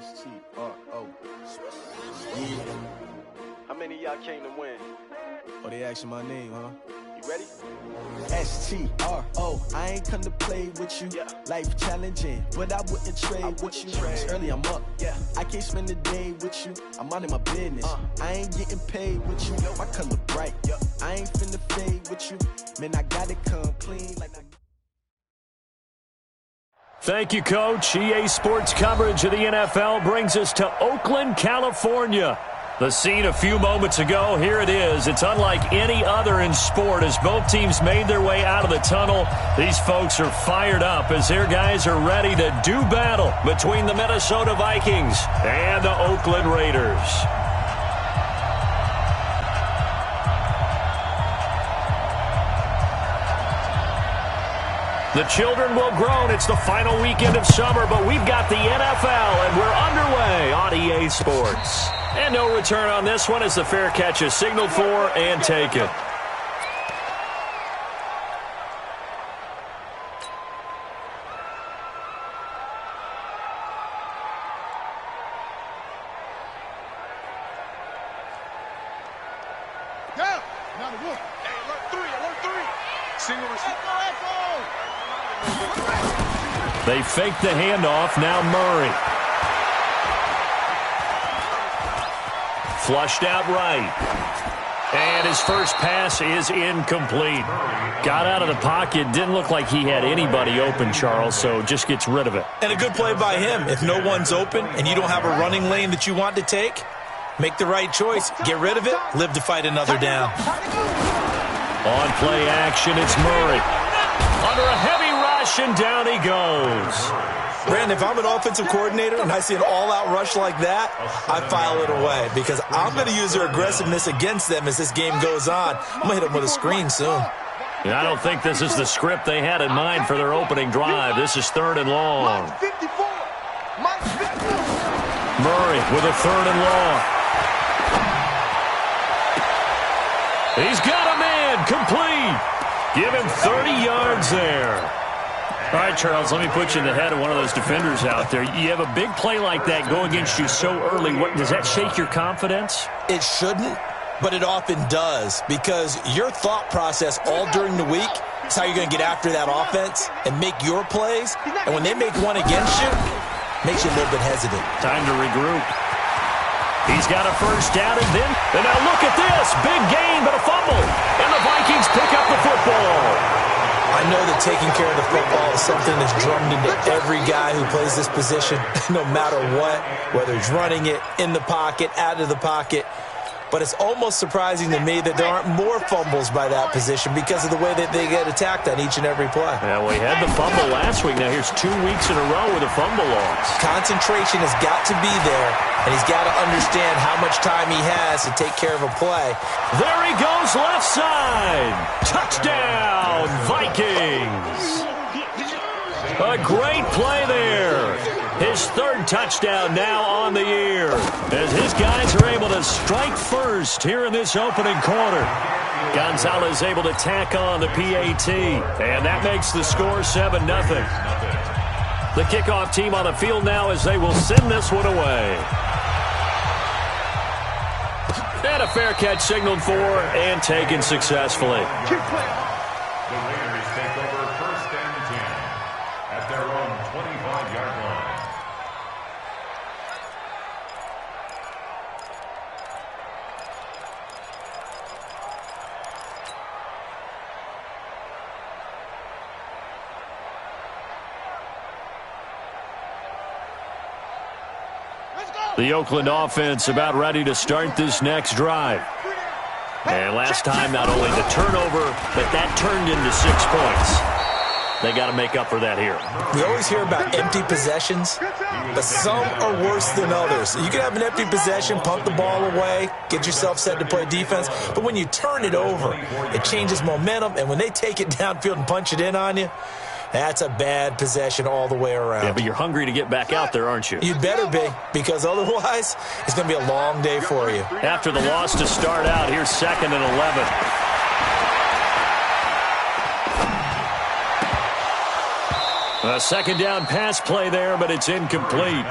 Fastdntlie3's. Yeah. How many of y'all came to win? Oh, they asking my name, huh? You ready? STRO, I ain't come to play with you. Yeah. Life challenging, but I wouldn't trade with you. It's early, I'm up. Yeah. I can't spend the day with you. I'm minding my business. I ain't getting paid with you. My color bright. I ain't finna fade with you. Man, I gotta come clean like I. Thank you, Coach. EA Sports coverage of the NFL brings us to Oakland, California. The scene a few moments ago, here it is. It's unlike any other in sport as both teams made their way out of the tunnel. These folks are fired up as their guys are ready to do battle between the Minnesota Vikings and the Oakland Raiders. The children will groan. It's the final weekend of summer, but we've got the NFL, and we're underway on EA Sports. And no return on this one as the fair catch is signaled for and taken. Yeah, now the look. Hey, alert three. Single receiver. They fake the handoff. Now Murray. Flushed out right. And his first pass is incomplete. Got out of the pocket. Didn't look like he had anybody open, Charles, so just gets rid of it. And a good play by him. If no one's open and you don't have a running lane that you want to take, make the right choice. Get rid of it. Live to fight another down. On play action, it's Murray. Under a heavy rush, and down he goes. Brandon, if I'm an offensive coordinator and I see an all-out rush like that, I file it away because I'm going to use their aggressiveness against them as this game goes on. I'm going to hit them with a screen soon. And I don't think this is the script they had in mind for their opening drive. This is 3rd and long. Murray with a 3rd and long. He's got a man complete. Give him 30 yards there. All right, Charles, let me put you in the head of one of those defenders out there. You have a big play like that go against you so early. Does that shake your confidence? It shouldn't, but it often does because your thought process all during the week is how you're going to get after that offense and make your plays. And when they make one against you, it makes you a little bit hesitant. Time to regroup. He's got a first down, and now look at this. Big gain, but a fumble. And the Vikings pick up the football. I know that taking care of the football is something that's drummed into every guy who plays this position, no matter what, whether he's running it, in the pocket, out of the pocket. But it's almost surprising to me that there aren't more fumbles by that position because of the way that they get attacked on each and every play. Yeah, we had the fumble last week. Now here's 2 weeks in a row with a fumble loss. Concentration has got to be there, and he's got to understand how much time he has to take care of a play. There he goes, left side. Touchdown, Vikings. A great play there. His 3rd touchdown now on the year as his guys are able to strike first here in this opening quarter. Gonzalez able to tack on the PAT, and that makes the score 7-0. The kickoff team on the field now as they will send this one away. And a fair catch signaled for and taken successfully. The Raiders take over 1st and 10 at their own 25-yard line. The Oakland offense about ready to start this next drive. And last time, not only the turnover, but that turned into 6 points. They got to make up for that here. We always hear about empty possessions, but some are worse than others. You can have an empty possession, pump the ball away, get yourself set to play defense, but when you turn it over, it changes momentum, and when they take it downfield and punch it in on you, that's a bad possession all the way around. Yeah, but you're hungry to get back out there, aren't you? You'd better be, because otherwise it's going to be a long day for you. After the loss to start out, here's 2nd and 11. A 2nd down pass play there, but it's incomplete.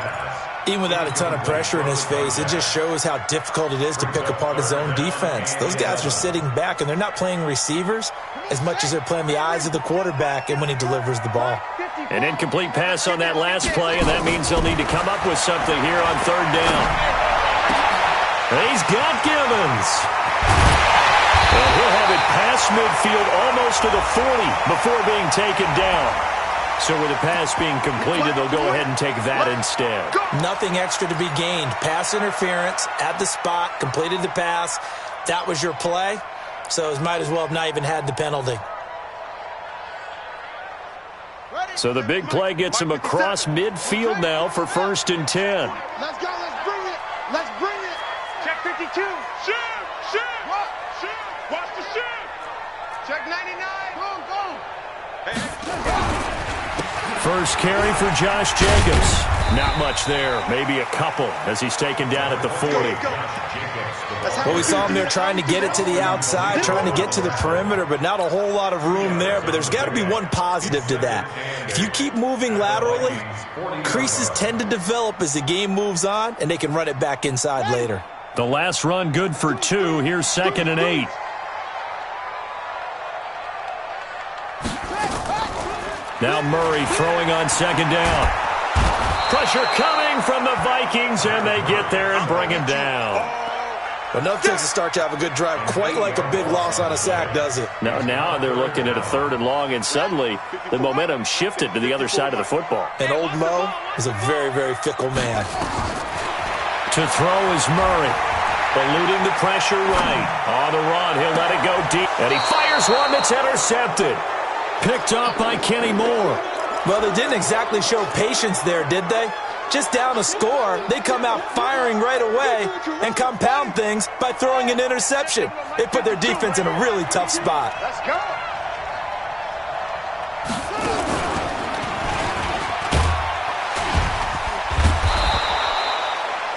Even without a ton of pressure in his face, it just shows how difficult it is to pick apart his own defense. Those guys are sitting back, and they're not playing receivers as much as they're playing the eyes of the quarterback and when he delivers the ball. An incomplete pass on that last play, and that means they'll need to come up with something here on third down. He's got Gibbons. And he'll have it past midfield almost to the 40 before being taken down. So with the pass being completed, they'll go ahead and take that instead. Nothing extra to be gained. Pass interference at the spot, completed the pass. That was your play, so it might as well have not even had the penalty. So the big play gets him across midfield now for 1st and 10. Let's go. Let's bring it. Let's bring it. Check 52. Shift. What? Shift. Watch the shift. Check 99. Boom, boom. First carry for Josh Jacobs. Not much there. Maybe a couple as he's taken down at the 40. Well, we saw him there trying to get it to the outside, trying to get to the perimeter, but not a whole lot of room there. But there's got to be one positive to that. If you keep moving laterally, creases tend to develop as the game moves on, and they can run it back inside later. The last run good for 2. Here's 2nd and 8. Now Murray throwing on 2nd down. Pressure coming from the Vikings, and they get there and bring him down. Well, nothing takes a start to have a good drive, quite like a big loss on a sack, does it? Now they're looking at a 3rd and long, and suddenly the momentum shifted to the other side of the football. And old Mo is a very, very fickle man. To throw is Murray, eluding the pressure right. On the run, he'll let it go deep, and he fires one that's intercepted. Picked up by Kenny Moore. Well, they didn't exactly show patience there, did they? Just down a score, they come out firing right away and compound things by throwing an interception. They put their defense in a really tough spot. Let's go.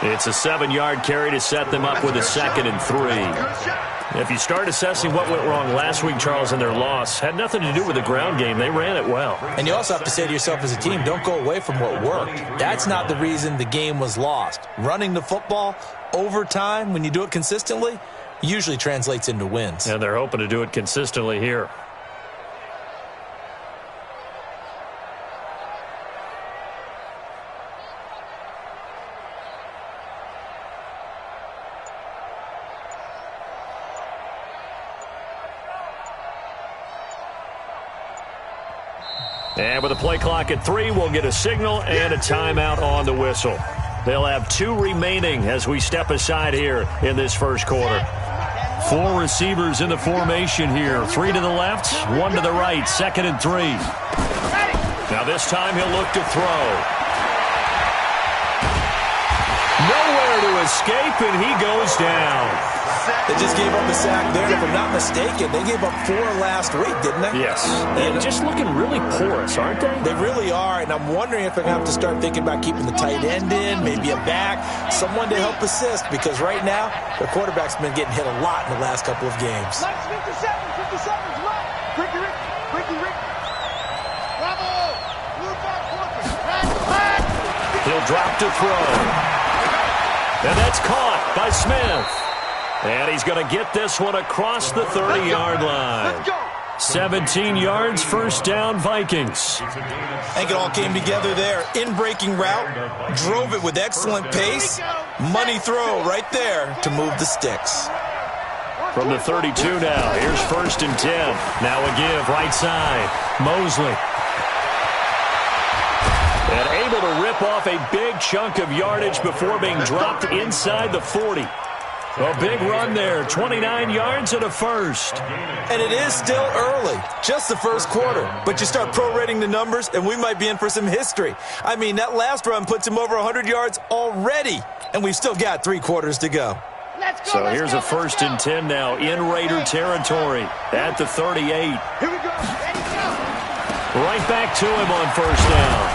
It's a 7-yard carry to set them up with a 2nd and 3. If you start assessing what went wrong last week, Charles, in their loss, had nothing to do with the ground game. They ran it well. And you also have to say to yourself as a team, don't go away from what worked. That's not the reason the game was lost. Running the football over time, when you do it consistently, usually translates into wins. And they're hoping to do it consistently here. And with a play clock at 3, we'll get a signal and a timeout on the whistle. They'll have 2 remaining as we step aside here in this first quarter. 4 receivers in the formation here. 3 to the left, 1 to the right, 2nd and 3. Now this time he'll look to throw. Nowhere to escape, and he goes down. They just gave up a sack there. If I'm not mistaken, they gave up 4 last week, didn't they? Yes. And just looking really porous, aren't they? They really are, and I'm wondering if they're going to have to start thinking about keeping the tight end in, maybe a back, someone to help assist, because right now, their quarterback's been getting hit a lot in the last couple of games. 57's right. Ricky Rick. Bravo. He'll drop to throw. And that's caught by Smith. And he's going to get this one across the 30-yard line. 17 yards, 1st down, Vikings. I think it all came together there. In-breaking route, drove it with excellent pace. Money throw right there to move the sticks. From the 32 now, here's 1st and 10. Now a give, right side, Mosley. And able to rip off a big chunk of yardage before being dropped inside the 40. A big run there, 29 yards and a 1st. And it is still early, just the first quarter. But you start prorating the numbers, and we might be in for some history. I mean, that last run puts him over 100 yards already, and we've still got 3 quarters to go. So here's a 1st and 10 now in Raider territory at the 38. Here we go. Right back to him on 1st down.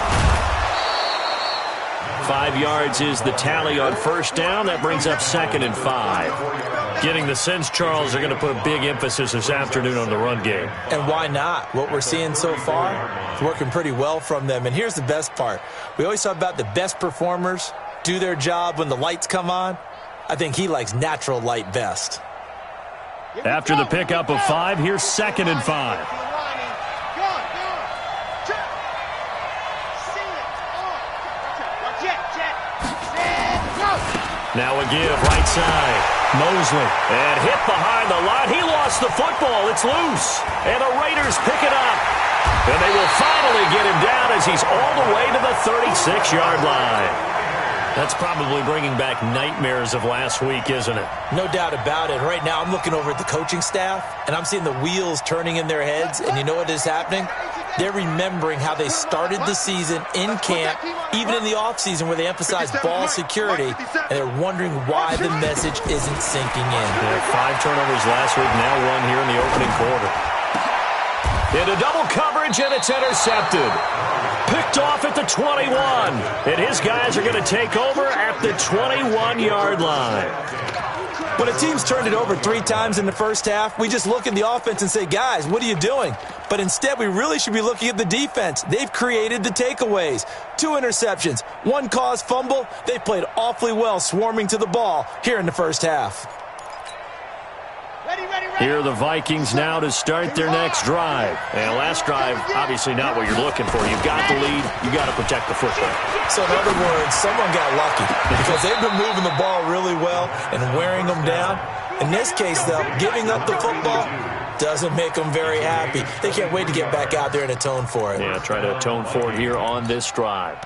5 yards is the tally on 1st down. That brings up 2nd and 5. Getting the sense, Charles, they're going to put a big emphasis this afternoon on the run game. And why not? What we're seeing so far is working pretty well from them. And here's the best part. We always talk about the best performers do their job when the lights come on. I think he likes natural light best. After the pickup of 5, here's 2nd and 5. Now a give, right side. Mosley. And hit behind the line. He lost the football. It's loose. And the Raiders pick it up. And they will finally get him down as he's all the way to the 36-yard line. That's probably bringing back nightmares of last week, isn't it? No doubt about it. Right now I'm looking over at the coaching staff, and I'm seeing the wheels turning in their heads. And you know what is happening? They're remembering how they started the season in camp, even in the offseason where they emphasized ball security, and they're wondering why the message isn't sinking in. Yeah, 5 turnovers last week, now 1 here in the opening quarter. Into double coverage, and it's intercepted. Picked off at the 21. And his guys are going to take over at the 21-yard line. When a team's turned it over 3 times in the first half, we just look at the offense and say, guys, what are you doing? But instead, we really should be looking at the defense. They've created the takeaways. 2 interceptions, 1 caused fumble. They've played awfully well swarming to the ball here in the first half. Here are the Vikings now to start their next drive. And last drive, obviously not what you're looking for. You've got the lead. You've got to protect the football. So in other words, someone got lucky because they've been moving the ball really well and wearing them down. In this case, though, giving up the football doesn't make them very happy. They can't wait to get back out there and atone for it. Yeah, try to atone for it here on this drive.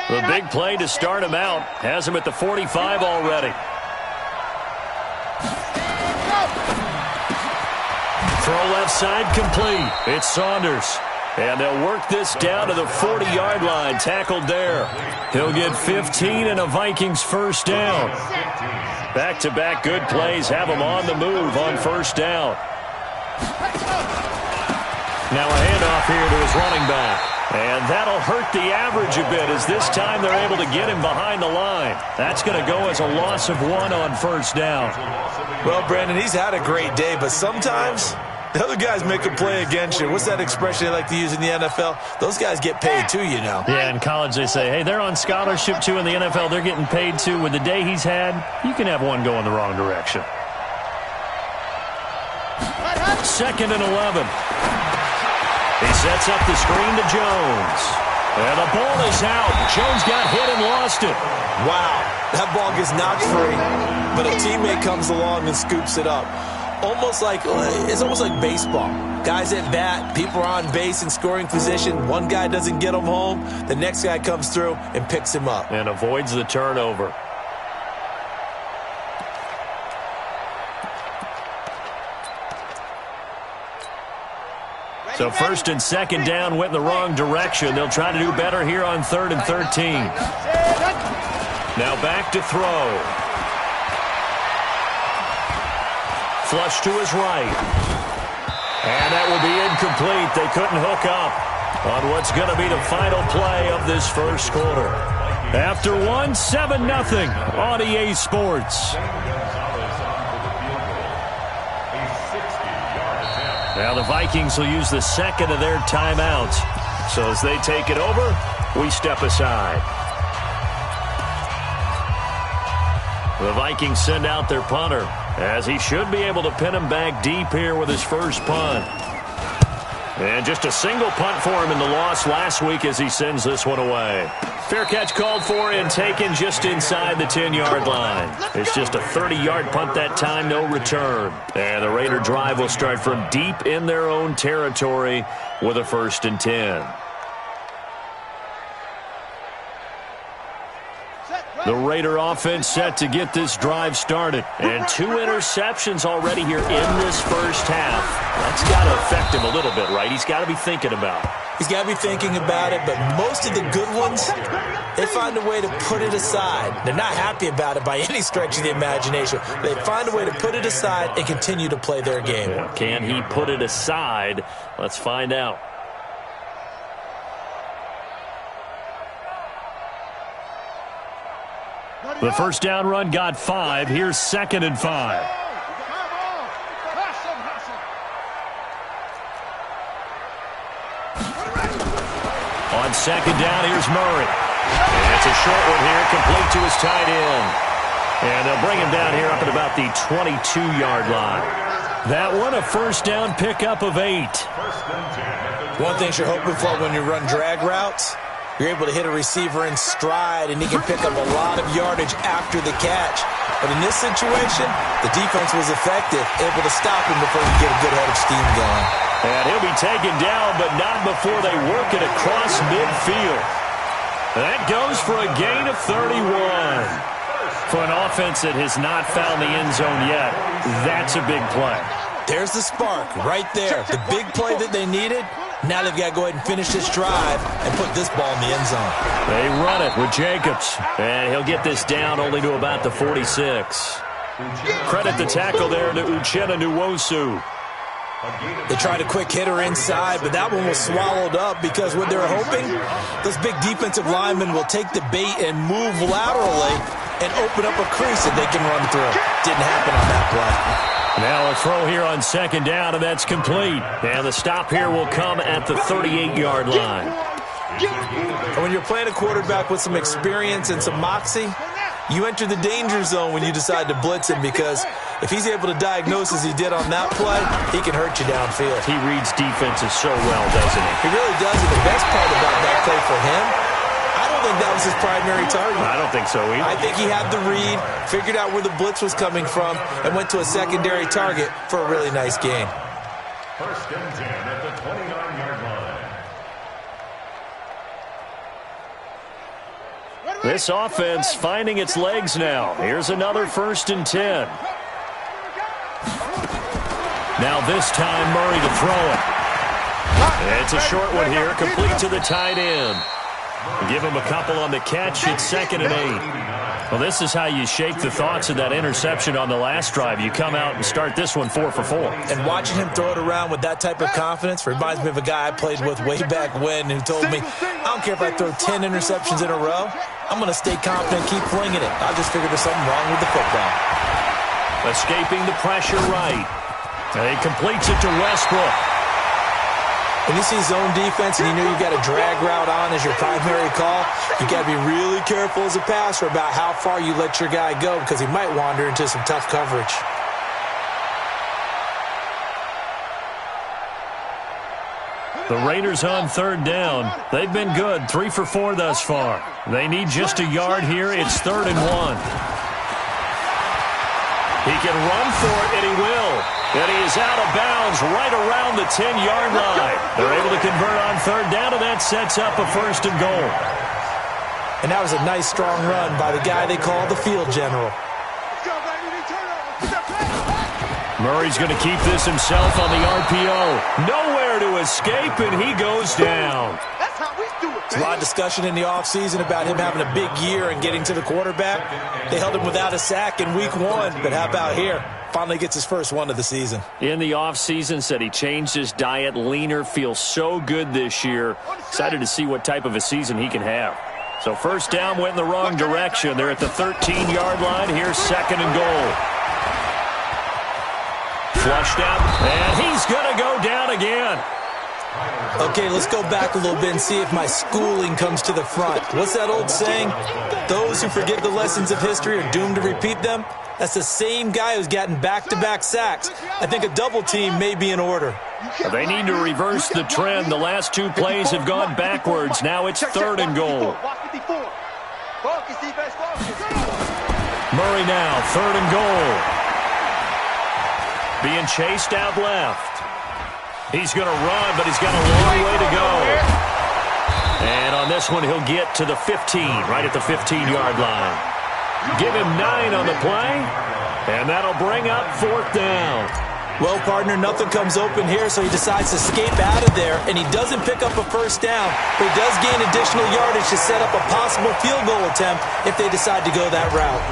The big play to start him out has him at the 45 already. Throw left side complete. It's Saunders. And they'll work this down to the 40-yard line. Tackled there. He'll get 15 and a Vikings first down. Back-to-back good plays have him on the move on first down. Now a handoff here to his running back. And that'll hurt the average a bit as this time they're able to get him behind the line. That's going to go as a loss of 1 on first down. Well, Brandon, he's had a great day, but sometimes the other guys make a play against you. What's that expression they like to use in the NFL? Those guys get paid too, you know. Yeah, in college they say, hey, they're on scholarship too. In the NFL, they're getting paid too. With the day he's had, you can have one go in the wrong direction. 2nd and 11. He sets up the screen to Jones. And the ball is out. Jones got hit and lost it. Wow, that ball gets knocked free, but a teammate comes along and scoops it up. It's almost like baseball. Guys at bat, people are on base in scoring position. One guy doesn't get him home. The next guy comes through and picks him up. And avoids the turnover. So 1st and 2nd down went in the wrong direction. They'll try to do better here on 3rd and 13. Now back to throw. Flush to his right. And that will be incomplete. They couldn't hook up on what's going to be the final play of this first quarter. After 1, 7-0 on EA Sports. Now the Vikings will use the 2nd of their timeouts. So as they take it over, we step aside. The Vikings send out their punter, as he should be able to pin him back deep here with his first punt. And just a single punt for him in the loss last week as he sends this one away. Fair catch called for and taken just inside the 10-yard line. It's just a 30-yard punt that time, no return. And the Raider drive will start from deep in their own territory with a 1st and 10. The Raider offense set to get this drive started. And 2 interceptions already here in this first half. That's got to affect him a little bit, right? He's got to be thinking about it. He's got to be thinking about it, but most of the good ones, they find a way to put it aside. They're not happy about it by any stretch of the imagination. They find a way to put it aside and continue to play their game. Yeah, can he put it aside? Let's find out. The first down run got 5. Here's 2nd and 5. On second down, here's Murray. And it's a short one here, complete to his tight end. And they'll bring him down here up at about the 22-yard line. That one, a first down pickup of 8. One thing you're hoping for when you run drag routes, you're able to hit a receiver in stride, and he can pick up a lot of yardage after the catch. But in this situation, the defense was effective, able to stop him before he get a good head of steam going. And he'll be taken down, but not before they work it across midfield. That goes for a gain of 31. For an offense that has not found the end zone yet, that's a big play. There's the spark right there. The big play that they needed. Now they've got to go ahead and finish this drive and put this ball in the end zone. They run it with Jacobs. And he'll get this down only to about the 46. Credit the tackle there to Uchenna Nwosu. They tried a quick hitter inside, but that one was swallowed up because what they're hoping, those big defensive linemen will take the bait and move laterally and open up a crease that they can run through. Didn't happen on that play. Now a throw here on second down, and that's complete. And the stop here will come at the 38-yard line. And when you're playing a quarterback with some experience and some moxie, you enter the danger zone when you decide to blitz him, because if he's able to diagnose as he did on that play, he can hurt you downfield. He reads defenses so well, doesn't he? He really does. And the best part about that play for him, I don't think that was his primary target. I don't think so either. I think he had the read, figured out where the blitz was coming from, and went to a secondary target for a really nice gain. First and 10 at the 29-yard line. This offense finding its legs now. Here's another first and 10. Now this time Murray to throw it. It's a short one here, complete to the tight end. Give him a couple on the catch. It's second and 8. Well, this is how you shape the thoughts of that interception on the last drive. You come out and start this one 4 for 4. And watching him throw it around with that type of confidence reminds me of a guy I played with way back when who told me, I don't care if I throw 10 interceptions in a row, I'm going to stay confident, keep flinging it. I just figured there's something wrong with the football. Escaping the pressure right. And he completes it to Westbrook. When you see zone defense and you know you've got a drag route on as your primary call, you got to be really careful as a passer about how far you let your guy go, because he might wander into some tough coverage. The Raiders on third down. They've been good, 3 for 4 thus far. They need just a yard here. It's 3rd and 1. He can run for it, and he will. And he is out of bounds right around the 10-yard line. They're able to convert on third down, and that sets up a 1st and goal. And that was a nice, strong run by the guy they call the field general. Murray's going to keep this himself on the RPO. Nowhere to escape, and he goes down. That's how we do it. There's a lot of discussion in the offseason about him having a big year and getting to the quarterback. They held him without a sack in week 1, but how about here? Finally gets his first one of the season. In the offseason, said he changed his diet, leaner, feels so good this year. Excited to see what type of a season he can have. So first down went in the wrong direction. They're at the 13-yard line. Here's 2nd and goal. Flushed out, and he's going to go down again. Okay, let's go back a little bit and see if my schooling comes to the front. What's that old saying? Those who forget the lessons of history are doomed to repeat them. That's the same guy who's gotten back-to-back sacks. I think a double team may be in order. They need to reverse the trend. The last 2 plays have gone backwards. Now it's 3rd and goal. Murray now, 3rd and goal. Being chased out left. He's going to run, but he's got a long way to go. And on this one, he'll get to the 15, right at the 15-yard line. Give him 9 on the play, and that'll bring up 4th down. Well, partner, nothing comes open here, so he decides to escape out of there, and he doesn't pick up a first down, but he does gain additional yardage to set up a possible field goal attempt if they decide to go that route.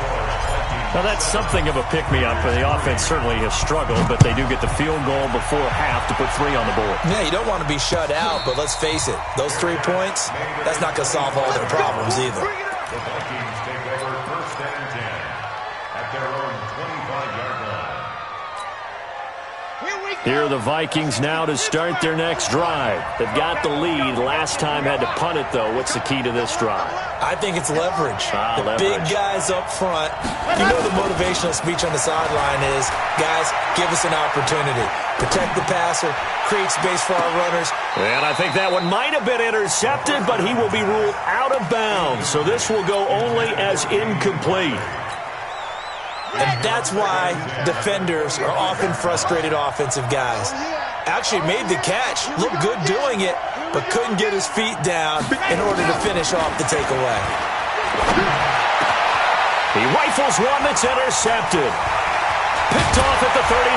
Now, that's something of a pick-me-up. The offense certainly has struggled, but they do get the field goal before half to put 3 on the board. Yeah, you don't want to be shut out, but let's face it, those 3 points, that's not going to solve all their problems either. The Vikings take over 1st and 10 at their own 25-yard line. Here are the Vikings now to start their next drive. They've got the lead. Last time had to punt it, though. What's the key to this drive? I think it's leverage. The leverage. Big guys up front. You know the motivational speech on the sideline is, guys, give us an opportunity. Protect the passer, create space for our runners. And I think that one might have been intercepted, but he will be ruled out of bounds. So this will go only as incomplete. And that's why defenders are often frustrated offensive guys. Actually made the catch, looked good doing it, but couldn't get his feet down in order to finish off the takeaway. He rifles one that's intercepted. Picked off at the 39.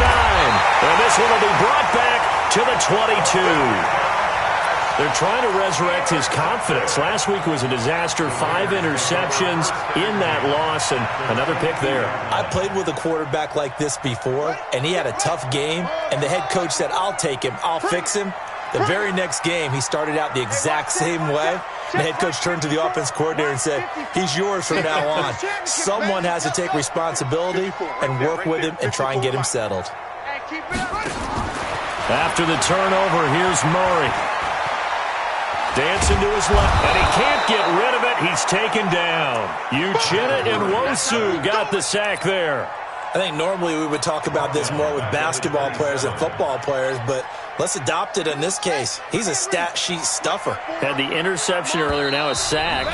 And this one will be brought back to the 22. They're trying to resurrect his confidence. Last week was a disaster. 5 interceptions in that loss, and another pick there. I played with a quarterback like this before, and he had a tough game, and the head coach said, I'll take him, I'll fix him. The very next game, he started out the exact same way. The head coach turned to the offense coordinator and said, he's yours from now on. Someone has to take responsibility and work with him and try and get him settled. After the turnover, here's Murray. Dancing to his left, and he can't get rid of it. He's taken down. Uchenna and Nwosu got the sack there. I think normally we would talk about this more with basketball players and football players, but let's adopt it in this case. He's a stat sheet stuffer. Had the interception earlier, now a sack.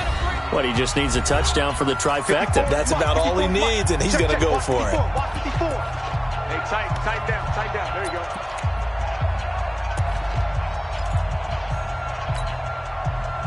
What, he just needs a touchdown for the trifecta. That's about all he needs, and he's going to go for it. Hey, tight down. There you go.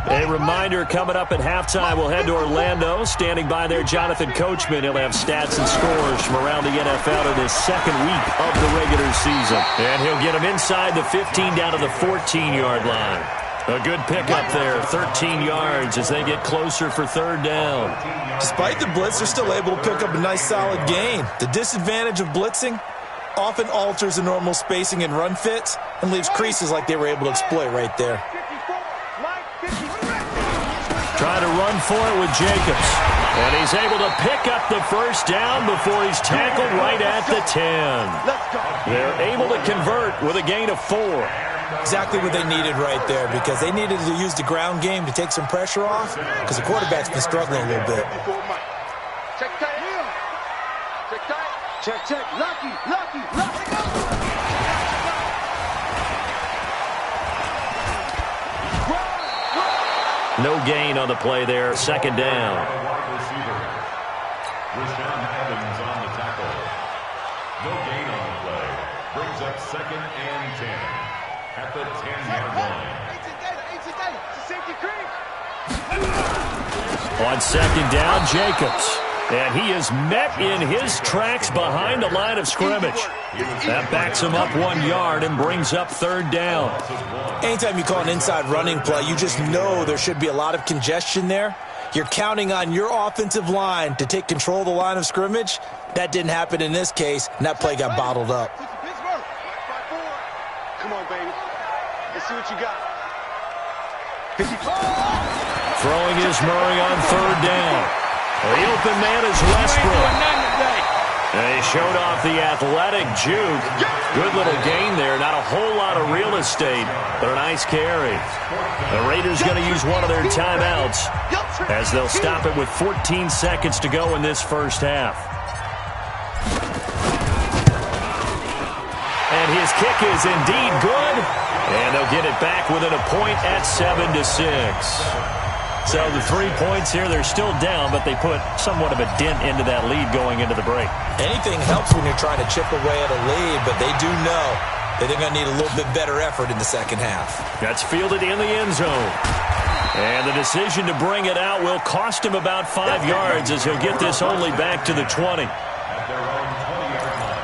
A reminder, coming up at halftime, we'll head to Orlando. Standing by there, Jonathan Coachman. He'll have stats and scores from around the NFL in his second week of the regular season. And he'll get them inside the 15 down to the 14-yard line. A good pickup there, 13 yards as they get closer for third down. Despite the blitz, they're still able to pick up a nice solid gain. The disadvantage of blitzing often alters the normal spacing and run fits and leaves creases like they were able to exploit right there. Trying to run for it with Jacobs. And he's able to pick up the first down before he's tackled right at the 10. They're able to convert with a gain of 4. Exactly what they needed right there, because they needed to use the ground game to take some pressure off, because the quarterback's been struggling a little bit. Check tight. Check. Lucky. No gain on the play there. Second down. Wide receiver. Rashaan Evans on the tackle. No gain on the play. Brings up 2nd and 10 at the 10-yard line. On second down, Jacobs. And he is met in his tracks behind the line of scrimmage. That backs him up 1 yard and brings up third down. Anytime you call an inside running play, you just know there should be a lot of congestion there. You're counting on your offensive line to take control of the line of scrimmage. That didn't happen in this case, and that play got bottled up. Come on, baby. Let's see what you got. Throwing is Murray on third down. The open man is Westbrook. And he showed off the athletic juke. Good little gain there. Not a whole lot of real estate, but a nice carry. The Raiders going to use one of their timeouts as they'll stop it with 14 seconds to go in this first half. And his kick is indeed good. And they'll get it back within a point at 7-6. So the 3 points here, they're still down, but they put somewhat of a dent into that lead going into the break. Anything helps when you're trying to chip away at a lead, but they do know that they're going to need a little bit better effort in the second half. That's fielded in the end zone. And the decision to bring it out will cost him about 5 yards as he'll get this only back to the 20. At their own 20-yard line.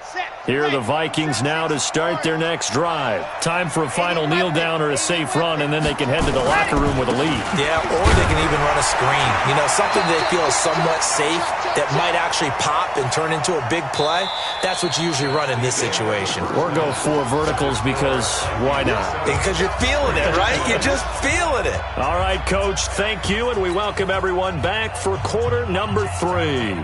Set. Here are the Vikings now to start their next drive. Time for a final kneel down or a safe run, and then they can head to the locker room with a lead. Yeah, or they can even run a screen. You know, something they feel is somewhat safe that might actually pop and turn into a big play. That's what you usually run in this situation. Or go 4 verticals because why not? Because you're feeling it, right? You're just feeling it. All right, Coach, thank you, and we welcome everyone back for quarter number 3.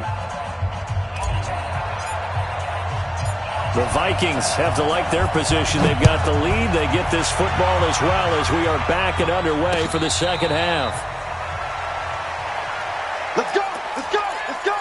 The Vikings have to like their position. They've got the lead. They get this football as well as we are back and underway for the second half. Let's go! Let's go! Let's go!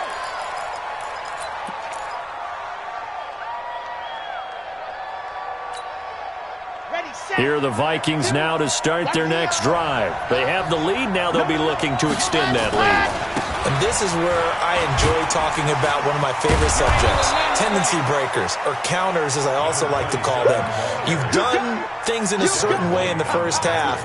Ready, set. Here are the Vikings now to start their next drive. They have the lead. Now they'll be looking to extend that lead. And this is where I enjoy talking about one of my favorite subjects, tendency breakers, or counters as I also like to call them. You've done things in a certain way in the first half,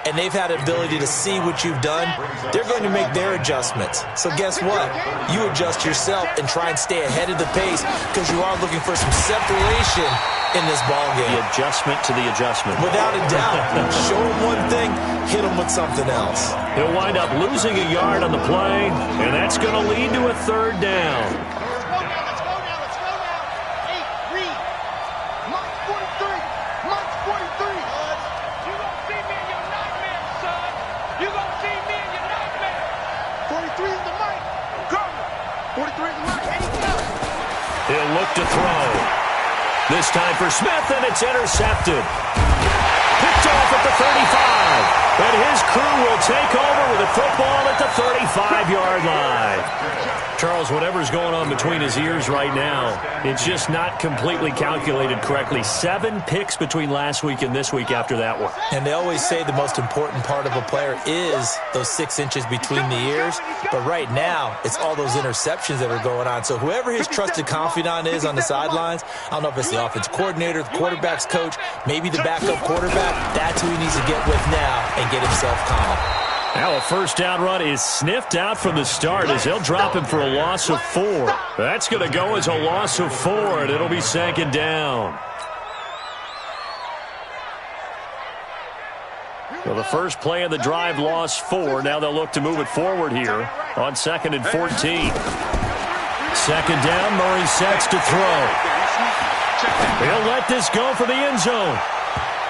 and they've had an ability to see what you've done. They're going to make their adjustments. So guess what? You adjust yourself and try and stay ahead of the pace because you are looking for some separation in this ball game. The adjustment to the adjustment. Without a doubt. Show him one thing, hit him with something else. He'll wind up losing a yard on the play, and that's going to lead to a third down. Let's go now, let's go now, let's go now. Hey, read. Mark 43. Mark 43. You gonna see me in your nightmare, son. You gonna see me in your nightmare. 43 is the mic. Go. 43 is the mic. Hey, go. He'll look to throw. This time for Smith, and it's intercepted. Picked off at the 35. And his crew will take over with the football at the 35-yard line. Charles, whatever's going on between his ears right now, it's just not completely calculated correctly. 7 picks between last week and this week after that one. And they always say the most important part of a player is those 6 inches between the ears. But right now, it's all those interceptions that are going on. So whoever his trusted confidant is on the sidelines, I don't know if it's the offense coordinator, the quarterback's coach, maybe the backup quarterback, that's who he needs to get with now and get himself calm. Now a first down run is sniffed out from the start as they'll drop him for a loss of 4. That's going to go as a loss of 4, and it'll be second down. Well, the first play of the drive lost 4. Now they'll look to move it forward here on 2nd and 14. Second down, Murray sets to throw. He'll let this go for the end zone.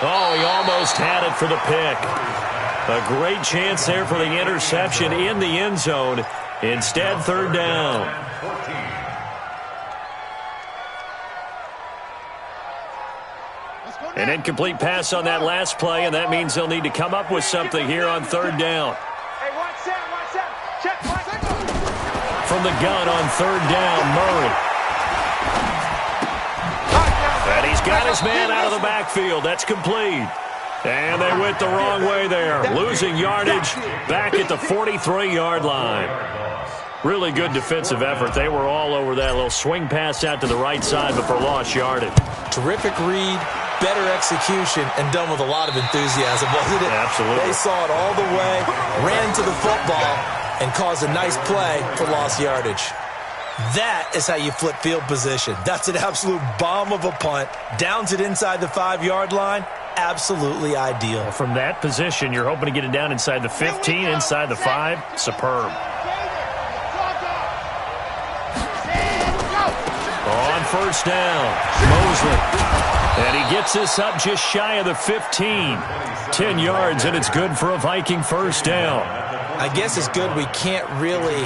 Oh, he almost had it for the pick. A great chance there for the interception in the end zone. Instead, third down. An incomplete pass on that last play, and that means they'll need to come up with something here on third down. Hey, watch that. Check. From the gun on third down, Murray. And he's got his man out of the backfield. That's complete. And they went the wrong way there. Losing yardage back at the 43-yard line. Really good defensive effort. They were all over that little swing pass out to the right side, but for lost yardage. Terrific read, better execution, and done with a lot of enthusiasm, wasn't it? Absolutely. They saw it all the way, ran to the football, and caused a nice play for lost yardage. That is how you flip field position. That's an absolute bomb of a punt. Downs it inside the 5-yard line. Absolutely ideal. From that position, you're hoping to get it down inside the 15, inside the 5. Superb. On first down, Mosley. And he gets this up just shy of the 15. 10 yards, and it's good for a Viking first down. I guess it's good we can't really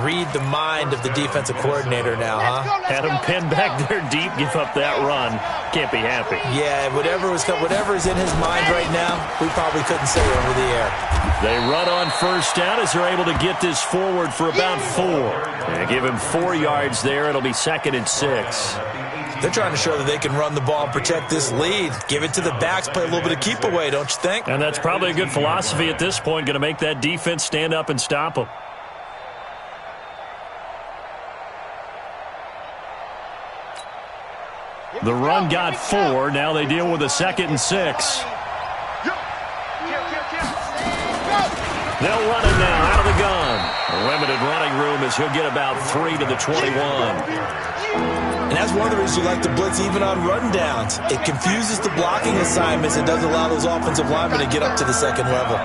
read the mind of the defensive coordinator now, huh? Had him pinned back there deep, give up that run. Can't be happy. Yeah, whatever is in his mind right now, we probably couldn't say over the air. They run on first down as they're able to get this forward for about 4. And give him 4 yards there. It'll be 2nd and 6. They're trying to show that they can run the ball and protect this lead. Give it to the backs, play a little bit of keep away, don't you think? And that's probably a good philosophy at this point, going to make that defense stand up and stop them. The run got 4. Now they deal with a 2nd and 6. They'll run it now out of the gun. Limited running room as he'll get about 3 to the 21. And that's one of the reasons you like to blitz even on rundowns. It confuses the blocking assignments and doesn't allow those offensive linemen to get up to the second level.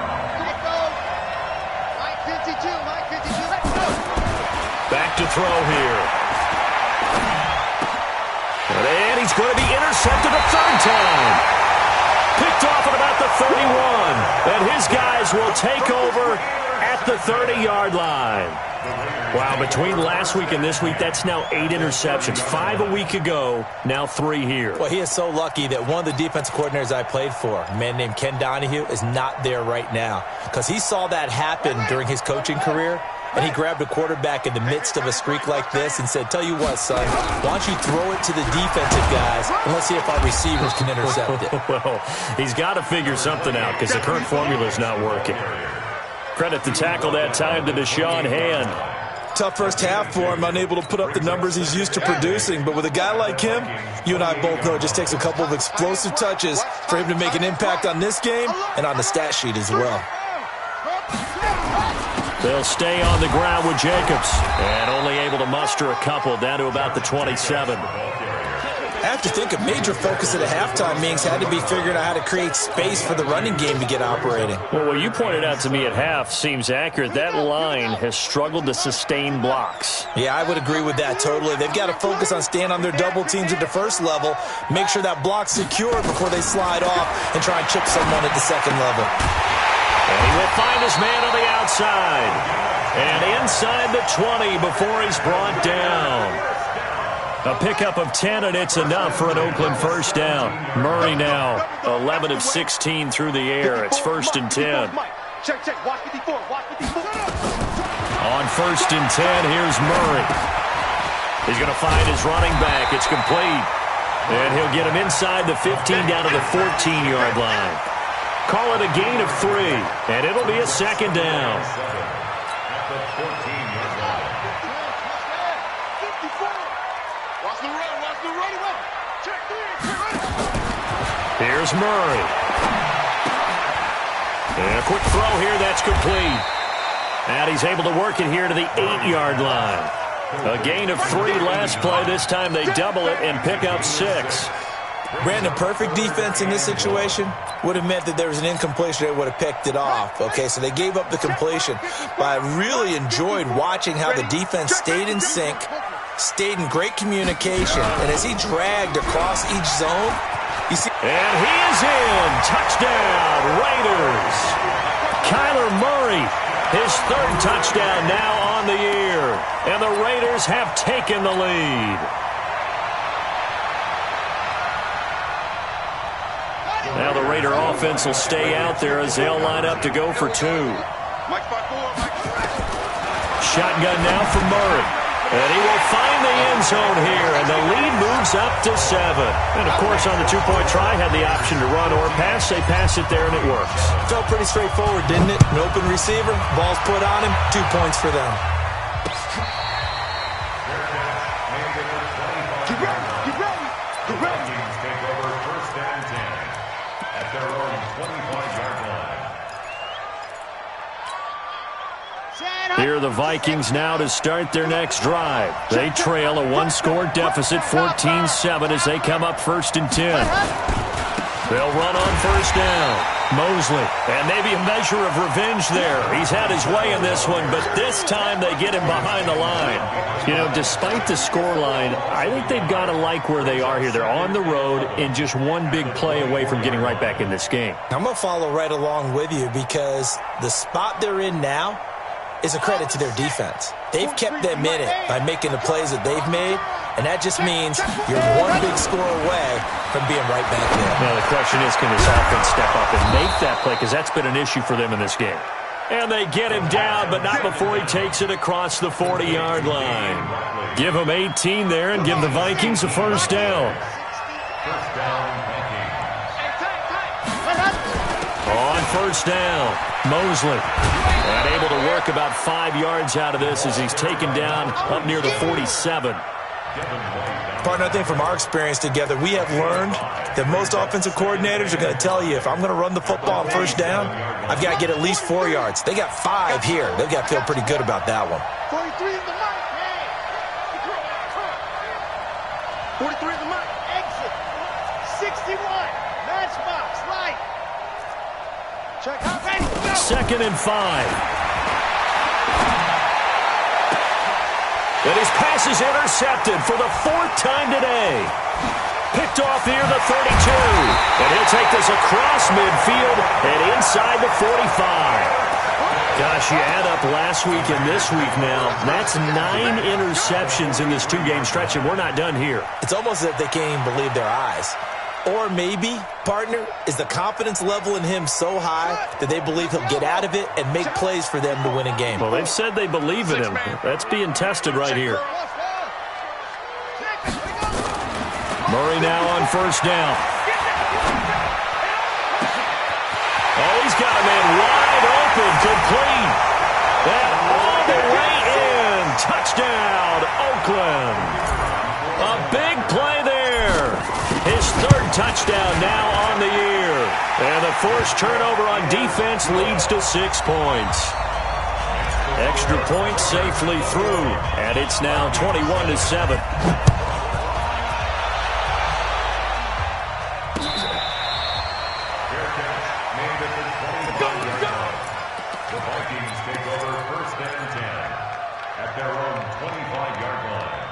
Back to throw here. And he's going to be intercepted a third time. Picked off at about the 31. And his guys will take over at the 30-yard line. Wow, between last week and this week, that's now 8 interceptions. 5 a week ago, now 3 here. Well, he is so lucky that one of the defensive coordinators I played for, a man named Ken Donahue, is not there right now. Because he saw that happen during his coaching career, and he grabbed a quarterback in the midst of a streak like this and said, tell you what, son, why don't you throw it to the defensive guys, and let's see if our receivers can intercept it. Well, he's got to figure something out because the current formula is not working. Credit the tackle that time to Deshaun Hand. Tough first half for him, unable to put up the numbers he's used to producing. But with a guy like him, you and I both know it just takes a couple of explosive touches for him to make an impact on this game and on the stat sheet as well. They'll stay on the ground with Jacobs. And only able to muster a couple down to about the 27. I have to think a major focus at a halftime meetings had to be figuring out how to create space for the running game to get operating. Well, what you pointed out to me at half seems accurate. That line has struggled to sustain blocks. Yeah, I would agree with that totally. They've got to focus on staying on their double teams at the first level, make sure that block's secure before they slide off and try and chip someone at the second level. And he will find his man on the outside. And inside the 20 before he's brought down. A pickup of 10, and it's enough for an Oakland first down. Murray now 11 of 16 through the air. It's 1st and 10. On 1st and 10, here's Murray. He's going to find his running back. It's complete. And he'll get him inside the 15 down to the 14-yard line. Call it a gain of 3, and it'll be a second down. Here's Murray. And a quick throw here, that's complete. And he's able to work it here to the 8-yard line. A gain of 3 last play. This time they double it and pick up 6. Brandon, perfect defense in this situation would have meant that there was an incompletion. They would have picked it off. Okay, so they gave up the completion. But I really enjoyed watching how the defense stayed in sync, stayed in great communication, and as he dragged across each zone, you see. And he is in. Touchdown, Raiders. Kyler Murray, his 3rd touchdown now on the year. And the Raiders have taken the lead. Now the Raider offense will stay out there as they'll line up to go for 2. Shotgun now for Murray. And he will find the end zone here, and the lead moves up to 7. And, of course, on the 2-point try, had the option to run or pass. They pass it there, and it works. Felt pretty straightforward, didn't it? An open receiver, ball's put on him, 2 points for them. Here are the Vikings now to start their next drive. They trail a 1-score deficit, 14-7, as they come up 1st and 10. They'll run on 1st down. Mosley, and maybe a measure of revenge there. He's had his way in this one, but this time they get him behind the line. You know, despite the scoreline, I think they've got to like where they are here. They're on the road and just one big play away from getting right back in this game. I'm going to follow right along with you because the spot they're in now is a credit to their defense. They've kept them in it by making the plays that they've made, and that just means you're one big score away from being right back there. Now the question is, can this offense step up and make that play, because that's been an issue for them in this game. And they get him down, but not before he takes it across the 40-yard line. Give him 18 there and give the Vikings a 1st down. On 1st down, Mosley. And able to work about 5 yards out of this as he's taken down up near the 47. Partner, I think from our experience together, we have learned that most offensive coordinators are going to tell you, if I'm going to run the football on first down, I've got to get at least 4 yards. They got 5 here. They've got to feel pretty good about that one. 43 is the mark. 43 is the mark. Exit. 61. Matchbox. Light. Check out. Ready. Go. 2nd and 5. And his pass is intercepted for the 4th time today. Picked off near the 32. And he'll take this across midfield and inside the 45. Gosh, you add up last week and this week now. That's 9 interceptions in this 2-game stretch, and we're not done here. It's almost as if they can't even believe their eyes. Or maybe, partner, is the confidence level in him so high that they believe he'll get out of it and make plays for them to win a game. Well, they've said they believe in him. That's being tested right here. Murray now on first down. Oh, he's got a man wide open, complete. And all the way in. Touchdown, Oakland. A big play there. His 3rd touchdown now on the year. And the forced turnover on defense leads to 6 points. Extra point safely through. And it's now 21-7. The Vikings take over 1st and 10 at their own 25-yard line.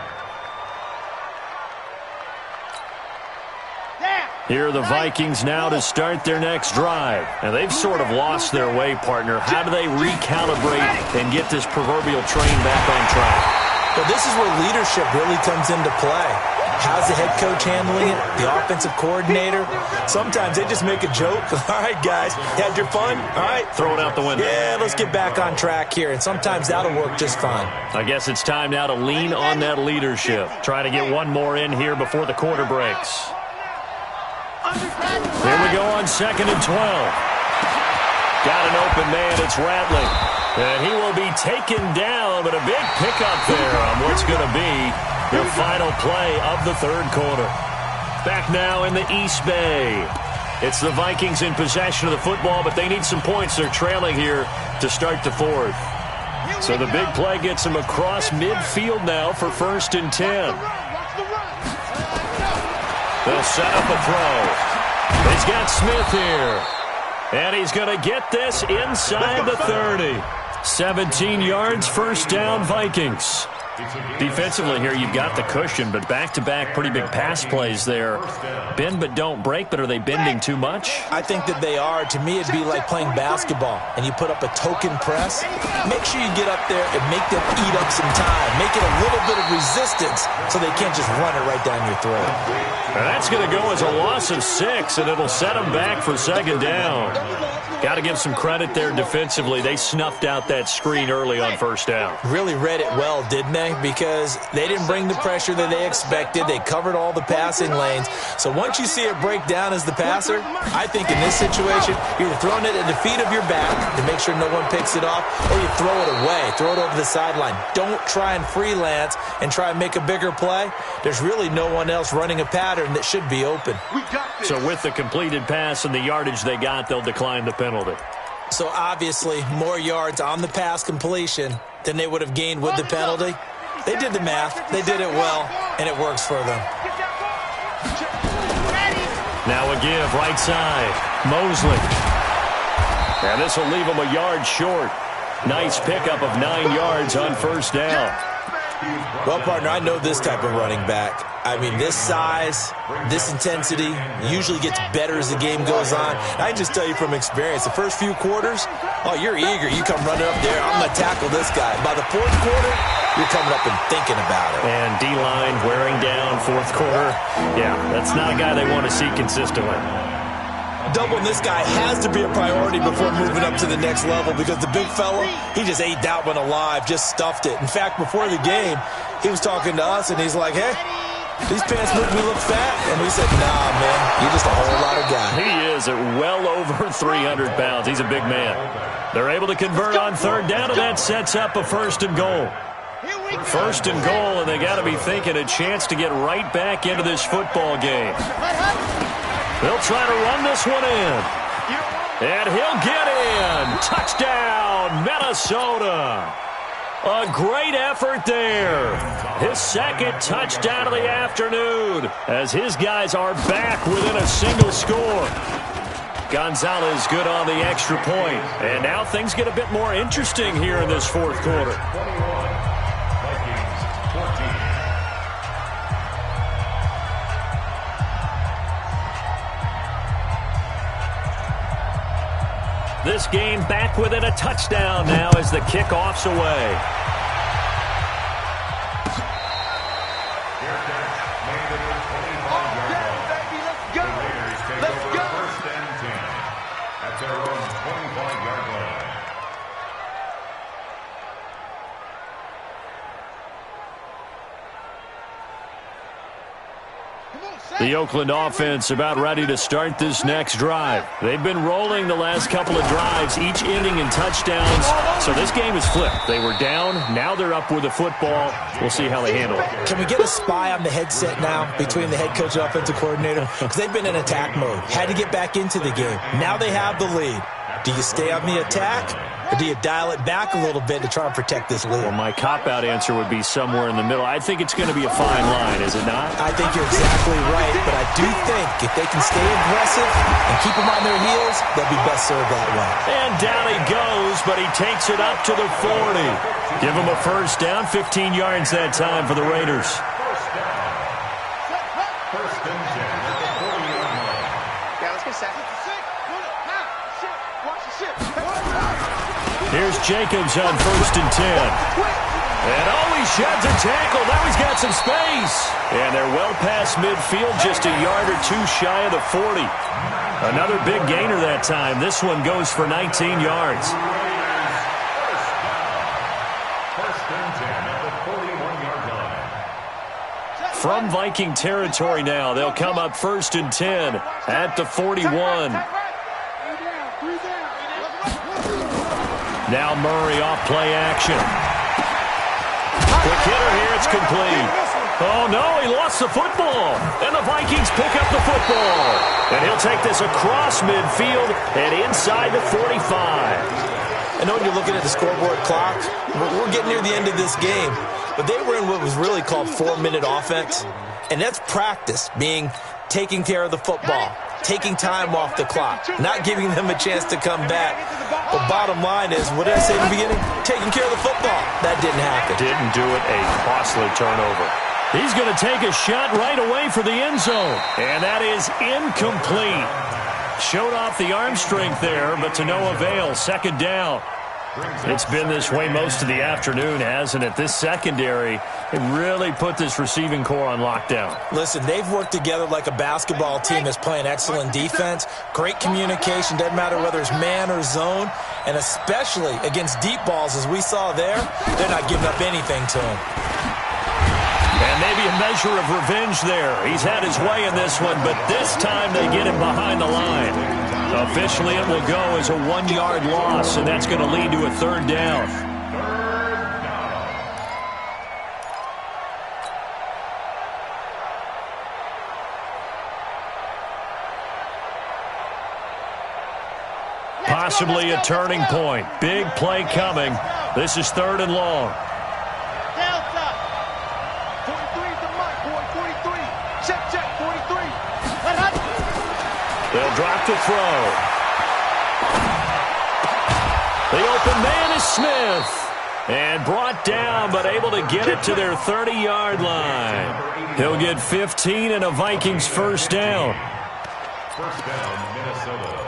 Here are the Vikings now to start their next drive. And they've sort of lost their way, partner. How do they recalibrate and get this proverbial train back on track? Well, this is where leadership really comes into play. How's the head coach handling it? The offensive coordinator? Sometimes they just make a joke. All right, guys, had your fun? All right. Throw it out the window. Yeah, let's get back on track here. And sometimes that'll work just fine. I guess it's time now to lean on that leadership. Try to get one more in here before the quarter breaks. Here we go on 2nd and 12. Got an open man. It's Rattling. And he will be taken down, but a big pickup there on what's going to be the final play of the 3rd quarter. Back now in the East Bay. It's the Vikings in possession of the football, but they need some points. They're trailing here to start the 4th. So the big play gets them across midfield now for 1st and 10. They'll set up a throw. He's got Smith here. And he's going to get this inside the 30. 17 yards, 1st down, Vikings. Defensively here, you've got the cushion, but back-to-back pretty big pass plays there. Bend but don't break, but are they bending too much? I think that they are. To me, it'd be like playing basketball, and you put up a token press. Make sure you get up there and make them eat up some time. Make it a little bit of resistance so they can't just run it right down your throat. And that's going to go as a loss of 6, and it'll set them back for 2nd down. Got to give some credit there defensively. They snuffed out that screen early on 1st down. Really read it well, didn't they? Because they didn't bring the pressure that they expected. They covered all the passing lanes. So once you see it break down as the passer, I think in this situation, you're throwing it at the feet of your back to make sure no one picks it off, or you throw it away, throw it over the sideline. Don't try and freelance and try and make a bigger play. There's really no one else running a pattern that should be open. So with the completed pass and the yardage they got, they'll decline the penalty. So obviously more yards on the pass completion than they would have gained with the penalty. They did the math. They did it well, and it works for them. Now a give, right side. Mosley. And this will leave them a yard short. Nice pickup of 9 yards on 1st down. Well, partner, I know this type of running back. I mean, this size, this intensity usually gets better as the game goes on. I can just tell you from experience, the first few quarters, oh, you're eager. You come running up there, I'm going to tackle this guy. By the 4th quarter, you're coming up and thinking about it. And D-line wearing down 4th quarter. Yeah, that's not a guy they want to see consistently. Doubling this guy has to be a priority before moving up to the next level, because the big fella, he just ate that one alive, just stuffed it. In fact, before the game, he was talking to us, and he's like, hey, these pants make me look fat. And we said, nah, man, you're just a whole lot of guy. He is at well over 300 pounds. He's a big man. They're able to convert on 3rd down, and that sets up a 1st and goal. First and goal, and they got to be thinking a chance to get right back into this football game. They'll try to run this one in. And he'll get in. Touchdown, Minnesota. A great effort there. His second touchdown of the afternoon as his guys are back within a single score. Gonzalez good on the extra point. And now things get a bit more interesting here in this fourth quarter. This game back within a touchdown now as the kickoff's away. The Oakland offense about ready to start this next drive. They've been rolling the last couple of drives, each ending in touchdowns. So this game is flipped. They were down. Now they're up with the football. We'll see how they handle it. Can we get a spy on the headset now between the head coach and offensive coordinator? Because they've been in attack mode. Had to get back into the game. Now they have the lead. Do you stay on the attack, or do you dial it back a little bit to try and protect this lead? Well, my cop-out answer would be somewhere in the middle. I think it's going to be a fine line, is it not? I think you're exactly right, but I do think if they can stay aggressive and keep them on their heels, they'll be best served that way. And down he goes, but he takes it up to the 40. Give him a first down, 15 yards that time for the Raiders. First and 10 at the 40-yard line. Yeah, let's get set. Here's Jacobs on first and 10. And he sheds a tackle. Now he's got some space. And they're well past midfield, just a yard or two shy of the 40. Another big gainer that time. This one goes for 19 yards. First and 10 at the 41-yard line. From Viking territory now, they'll come up first and 10 at the 41. Now Murray off play action. Quick hitter here, it's complete. Oh no, he lost the football. And the Vikings pick up the football. And he'll take this across midfield and inside the 45. I know when you're looking at the scoreboard clock, we're getting near the end of this game, but they were in what was really called 4-minute offense. And that's practice, meaning taking care of the football, taking time off the clock, not giving them a chance to come back. But bottom line is, what did I say in the beginning? Taking care of the football. That didn't happen. Didn't do it, a costly turnover. He's going to take a shot right away for the end zone. And that is incomplete. Showed off the arm strength there, but to no avail. Second down. It's been this way most of the afternoon, hasn't it? This secondary, it really put this receiving core on lockdown. Listen, they've worked together like a basketball team that's playing excellent defense. Great communication, doesn't matter whether it's man or zone. And especially against deep balls, as we saw there, they're not giving up anything to him. And maybe a measure of revenge there. He's had his way in this one, but this time they get him behind the line. Officially, it will go as a 1-yard loss, and that's going to lead to a third down. Possibly a turning point. Big play coming. This is third and long. They'll drop to throw. The open man is Smith. And brought down, but able to get it to their 30-yard line. He'll get 15 and a Vikings first down. First down, Minnesota.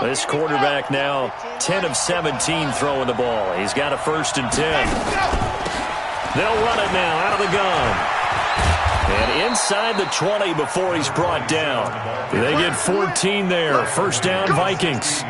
This quarterback now 10 of 17 throwing the ball. He's got a first and 10. They'll run it now out of the gun. And inside the 20 before he's brought down. They get 14 there. First down, Vikings.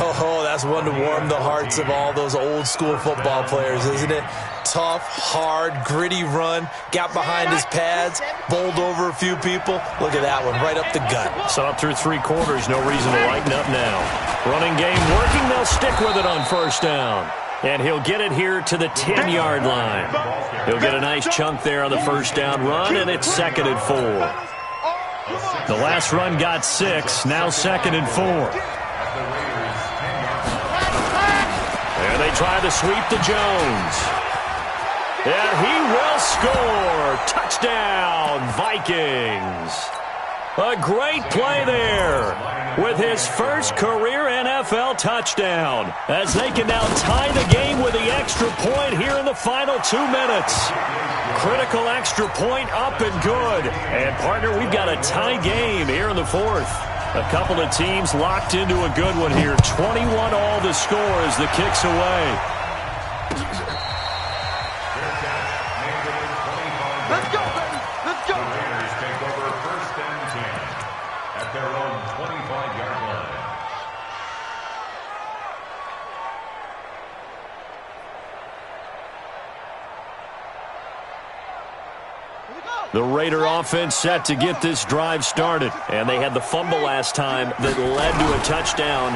Oh, that's one to warm the hearts of all those old school football players, isn't it? Tough, hard, gritty run. Got behind his pads, bowled over a few people. Look at that one, right up the gut. Saw it through three quarters. No reason to lighten up now. Running game working. They'll stick with it on first down. And he'll get it here to the 10-yard line. He'll get a nice chunk there on the first down run, and it's 2nd and 4. The last run got 6, now 2nd and 4. And they try to sweep to Jones. And he will score. Touchdown, Vikings. A great play there with his first career NFL touchdown, as they can now tie the game with the extra point here in the final 2 minutes. Critical extra point up and good. And, partner, we've got a tie game here in the 4th. A couple of teams locked into a good one here. 21 all the score as the kick's away. Let's go, baby. Let's go. The Raiders take over 1st and 10 at their own 25-yard line. The Raider offense set to get this drive started. And they had the fumble last time that led to a touchdown.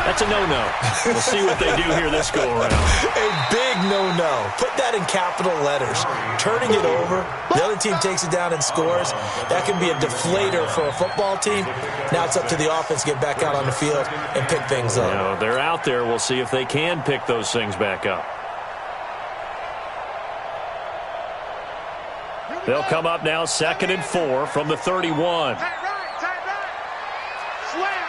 That's a no-no. We'll see what they do here this go-around. A big no-no. Put that in capital letters. Turning it over, the other team takes it down and scores. That can be a deflator for a football team. Now it's up to the offense to get back out on the field and pick things up. You know, they're out there. We'll see if they can pick those things back up. They'll come up now 2nd and 4 from the 31. Tight right. Slam.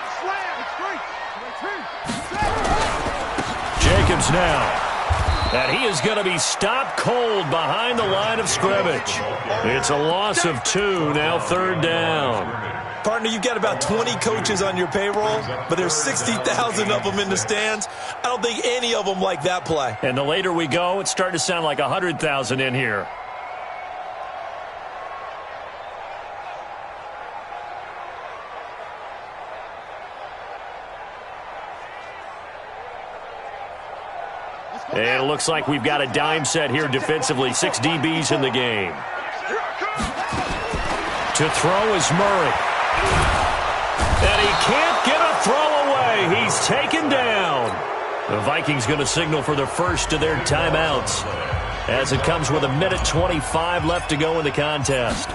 Jacobs now. And he is going to be stopped cold behind the line of scrimmage. It's a loss of 2, now 3rd down. Partner, you've got about 20 coaches on your payroll, but there's 60,000 of them in the stands. I don't think any of them like that play. And the later we go, it's starting to sound like 100,000 in here. And it looks like we've got a dime set here defensively. 6 DBs in the game. To throw is Murray. And he can't get a throw away. He's taken down. The Vikings going to signal for the first of their timeouts, as it comes with 1:25 left to go in the contest.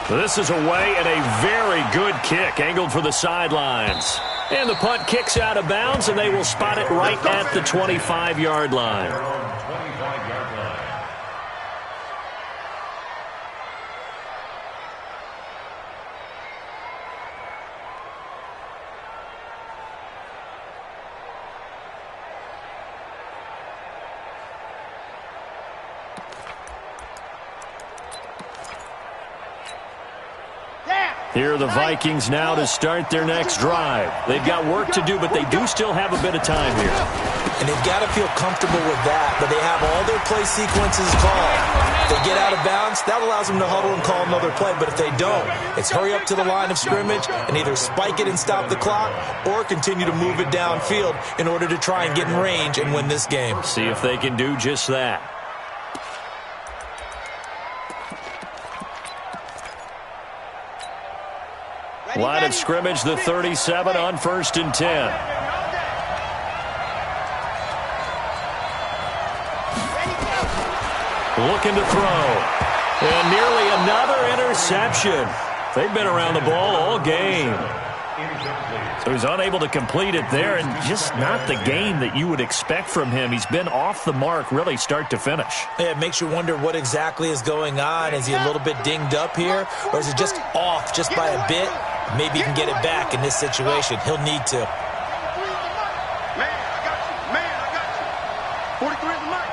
This is away and a very good kick, angled for the sidelines. And the punt kicks out of bounds, and they will spot it right at the 25-yard line. Here are the Vikings now to start their next drive. They've got work to do, but they do still have a bit of time here. And they've got to feel comfortable with that, but they have all their play sequences called. If they get out of bounds, that allows them to huddle and call another play. But if they don't, it's hurry up to the line of scrimmage and either spike it and stop the clock or continue to move it downfield in order to try and get in range and win this game. See if they can do just that. Line of scrimmage, the 37 on 1st and 10. Looking to throw. And nearly another interception. They've been around the ball all game. So he's unable to complete it there, and just not the game that you would expect from him. He's been off the mark really start to finish. Yeah, it makes you wonder what exactly is going on. Is he a little bit dinged up here, or is it just off just by a bit? Maybe he can get it back in this situation. He'll need to. Man, I got you. Man, I got you. 43 is the mic.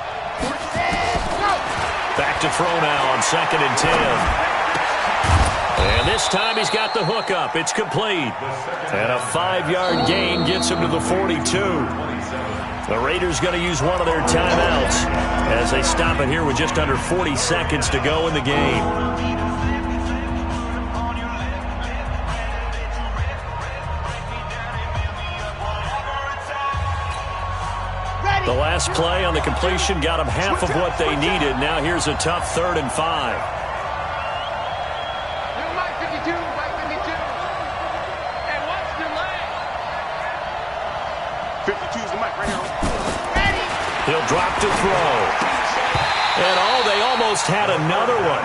46. Go. Back to throw now on 2nd and 10. And this time he's got the hook up. It's complete. And a 5-yard gain gets him to the 42. The Raiders going to use one of their timeouts as they stop it here with just under 40 seconds to go in the game. The last play on the completion got them half of what they needed. Now here's a tough 3rd and 5. 52's the mic right here. He'll drop to throw. And they almost had another one.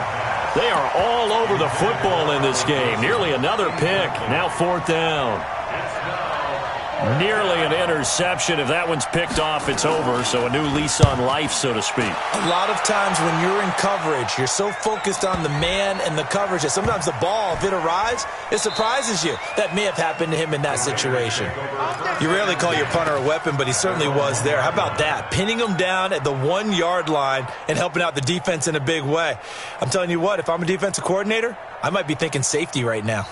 They are all over the football in this game. Nearly another pick. Now 4th down. Nearly an interception. If that one's picked off, it's over. So a new lease on life, so to speak. A lot of times when you're in coverage, you're so focused on the man and the coverage that sometimes the ball, if it arrives, it surprises you. That may have happened to him in that situation. You rarely call your punter a weapon, but he certainly was there. How about that? Pinning him down at the 1-yard line and helping out the defense in a big way. I'm telling you what, if I'm a defensive coordinator, I might be thinking safety right now.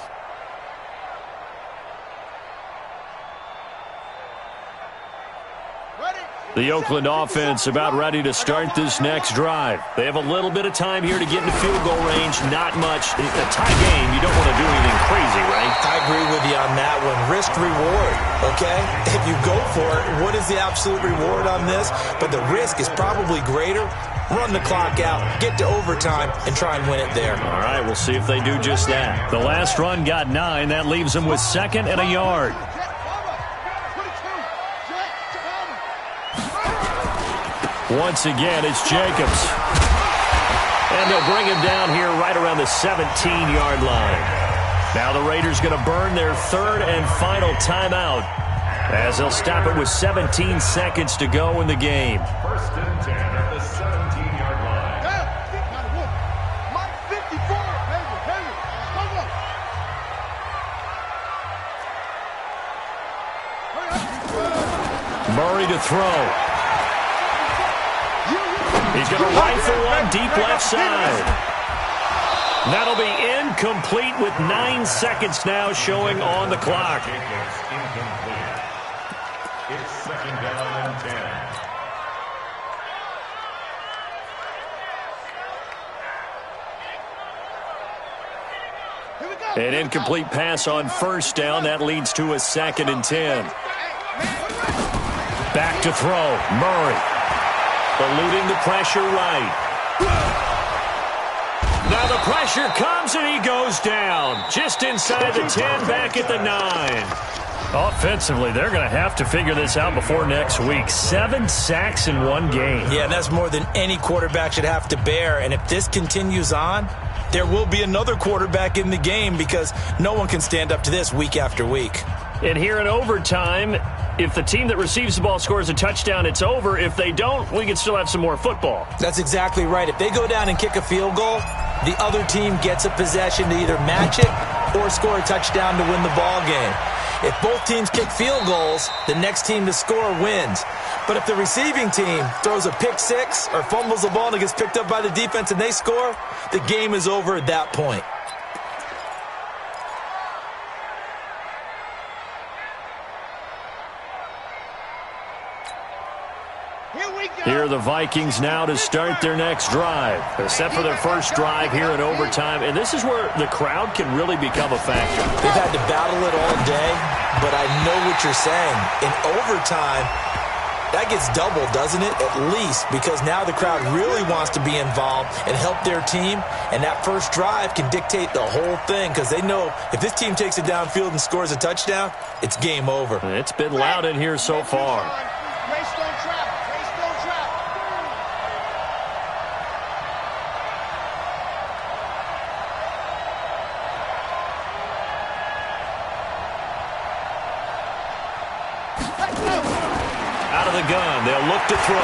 The Oakland offense about ready to start this next drive. They have a little bit of time here to get into field goal range. Not much. A tie game, you don't want to do anything crazy, right? I agree with you on that one. Risk reward, okay? If you go for it, what is the absolute reward on this? But the risk is probably greater. Run the clock out, get to overtime, and try and win it there. All right, we'll see if they do just that. The last run got 9. That leaves them with 2nd and a yard. Once again, it's Jacobs. And they'll bring him down here right around the 17-yard line. Now the Raiders going to burn their 3rd and final timeout as they'll stop it with 17 seconds to go in the game. 1st and 10 at the 17-yard line. Mike 54. Murray to throw. He's going to rifle one deep left side. That'll be incomplete with 9 seconds now showing on the clock. Incomplete. It's 2nd down and 10. An incomplete pass on 1st down. That leads to a 2nd and 10. Back to throw. Murray. Eluding the pressure right. Now the pressure comes and he goes down. Just inside the 10, back at the 9. Offensively, they're going to have to figure this out before next week. 7 sacks in one game. Yeah, and that's more than any quarterback should have to bear. And if this continues on, there will be another quarterback in the game because no one can stand up to this week after week. And here in overtime, if the team that receives the ball scores a touchdown, it's over. If they don't, we can still have some more football. That's exactly right. If they go down and kick a field goal, the other team gets a possession to either match it or score a touchdown to win the ball game. If both teams kick field goals, the next team to score wins. But if the receiving team throws a pick six or fumbles the ball and it gets picked up by the defense and they score, the game is over at that point. Here are the Vikings now to start their next drive. They're set for their first drive here in overtime, and this is where the crowd can really become a factor. They've had to battle it all day, but I know what you're saying. In overtime, that gets doubled, doesn't it? At least, because now the crowd really wants to be involved and help their team, and that first drive can dictate the whole thing because they know if this team takes it downfield and scores a touchdown, it's game over. It's been loud in here so far. Out of the gun, they'll look to throw.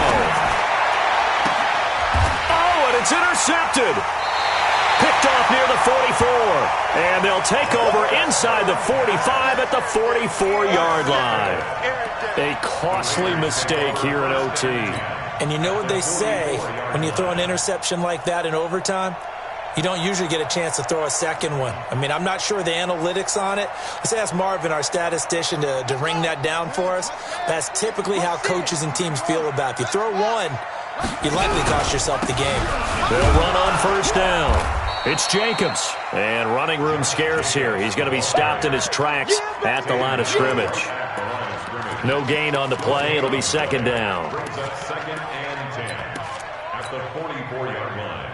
Oh, and it's intercepted. Picked off near the 44. And they'll take over inside the 45 at the 44-yard line. A costly mistake here in OT. And you know what they say when you throw an interception like that in overtime? You don't usually get a chance to throw a second one. I mean, I'm not sure the analytics on it. Let's ask Marvin, our statistician, to ring that down for us. That's typically how coaches and teams feel about it. If you throw one, you likely cost yourself the game. They'll run on first down. It's Jacobs. And running room scarce here. He's going to be stopped in his tracks at the line of scrimmage. No gain on the play. It'll be second down. Brings up 2nd and 10 at the 44-yard line.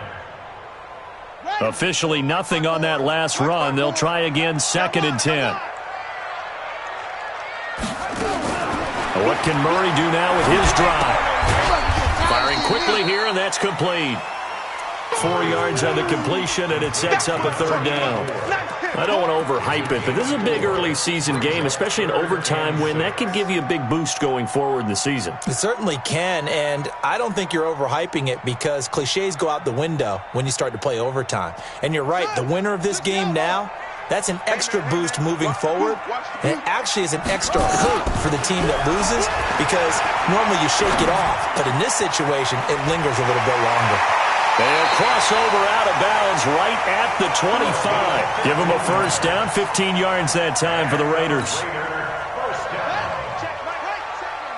Officially nothing on that last run. They'll try again, 2nd and 10. And what can Murray do now with his drive? Firing quickly here, and that's complete. 4 yards on the completion, and it sets up a third down. I don't want to overhype it, but this is a big early season game, especially an overtime win. That could give you a big boost going forward in the season. It certainly can, and I don't think you're overhyping it because cliches go out the window when you start to play overtime. And you're right, the winner of this game now, that's an extra boost moving forward, and it actually is an extra hurt for the team that loses because normally you shake it off, but in this situation, it lingers a little bit longer. They'll cross over out of bounds right at the 25. Give them a first down, 15 yards that time for the Raiders.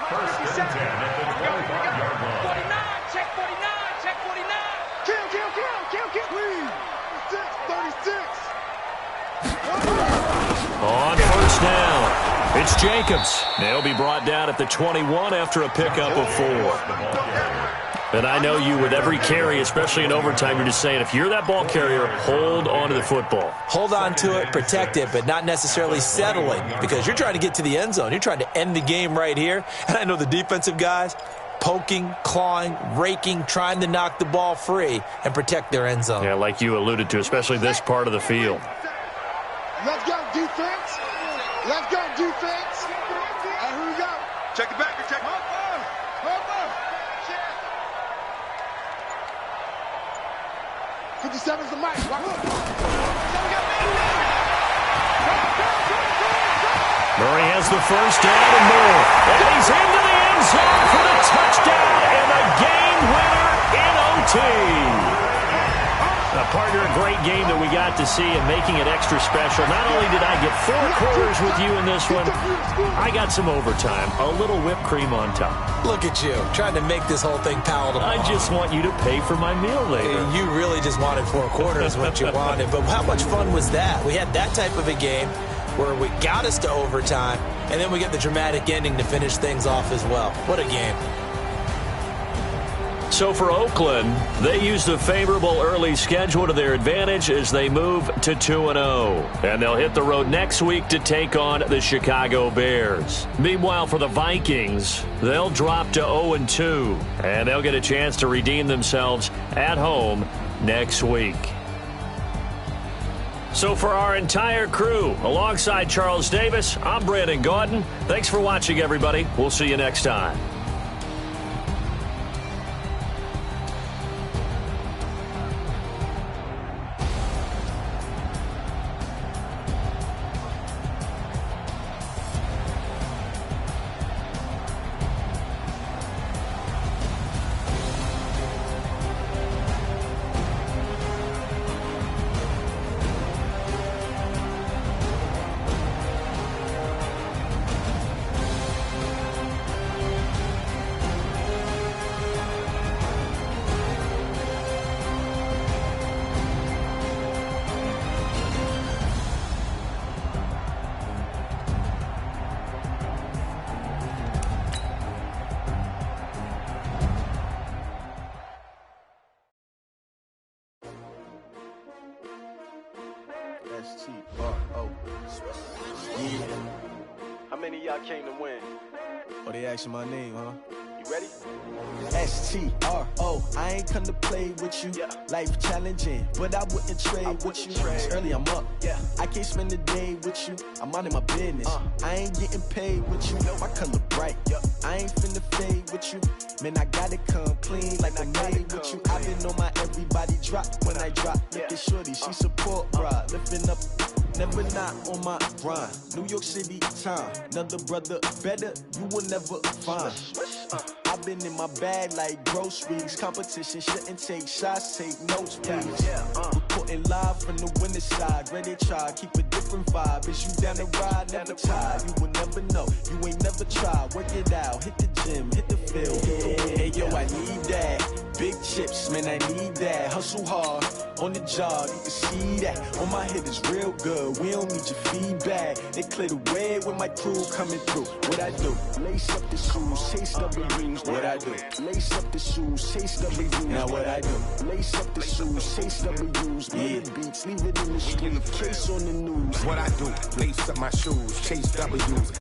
First and 10 at the 25-yard line. 49, check 49, check 49. Kill. Please. 36. On first down, it's Jacobs. They'll be brought down at the 21 after a pickup of 4. And I know you with every carry, especially in overtime, you're just saying if you're that ball carrier, hold on to the football. Hold on to it, protect it, but not necessarily settling because you're trying to get to the end zone. You're trying to end the game right here. And I know the defensive guys poking, clawing, raking, trying to knock the ball free and protect their end zone. Yeah, like you alluded to, especially this part of the field. Let's go, defense. Let's go, defense. And here we go. Check it back. Check it. 57's the mic. Murray has the first down and more. And he's into the end zone for the touchdown and the game winner in OT. Partner, a great game that we got to see and making it extra special. Not only did I get 4 quarters with you in this one, I got some overtime, a little whipped cream on top. Look at you, trying to make this whole thing palatable. I just want you to pay for my meal later. You really just wanted 4 quarters, what you wanted. But how much fun was that? We had that type of a game where we got us to overtime, and then we get the dramatic ending to finish things off as well. What a game. So for Oakland, they used a favorable early schedule to their advantage as they move to 2-0. And they'll hit the road next week to take on the Chicago Bears. Meanwhile, for the Vikings, they'll drop to 0-2. And they'll get a chance to redeem themselves at home next week. So for our entire crew, alongside Charles Davis, I'm Brandon Gaudin. Thanks for watching, everybody. We'll see you next time. S-T-R-O. Yeah. How many of y'all came to win? Oh, they asking my name, huh? You ready? S-T-R-O. I ain't come to play with you. Yeah. Life challenging, but I wouldn't trade with you. It's early, I'm up. Yeah. I can't spend the day with you. I'm out of my business. I ain't getting paid with you. My color bright. I ain't finna fade with you. Man, I gotta come clean like I'm made with you. I've been on my everybody drop when I drop. Look at shorty, she support bra. Lifting up, never not on my grind. New York City time. Another brother better, you will never find. I've been in my bag like groceries. Competition shouldn't take shots, take notes, please. Reporting live from the winter side. Ready to try, keep a different vibe. Is you down the ride, never tired. You will never know, you ain't never tried. Work it out, hit the gym, hit the field. Hey yo, I need that. Big chips, man, I need that. Hustle hard, on the job, you can see that. On my head is real good, we don't need your feedback. They clear the way with my crew coming through. What I do? Lace up the shoes, chase W's. What I do? Lace up the shoes, chase W's. Now what I do? Lace up the shoes, chase W's. Yeah, beats, leave it in the street, case on the news. What I do? Lace up my shoes, chase W's.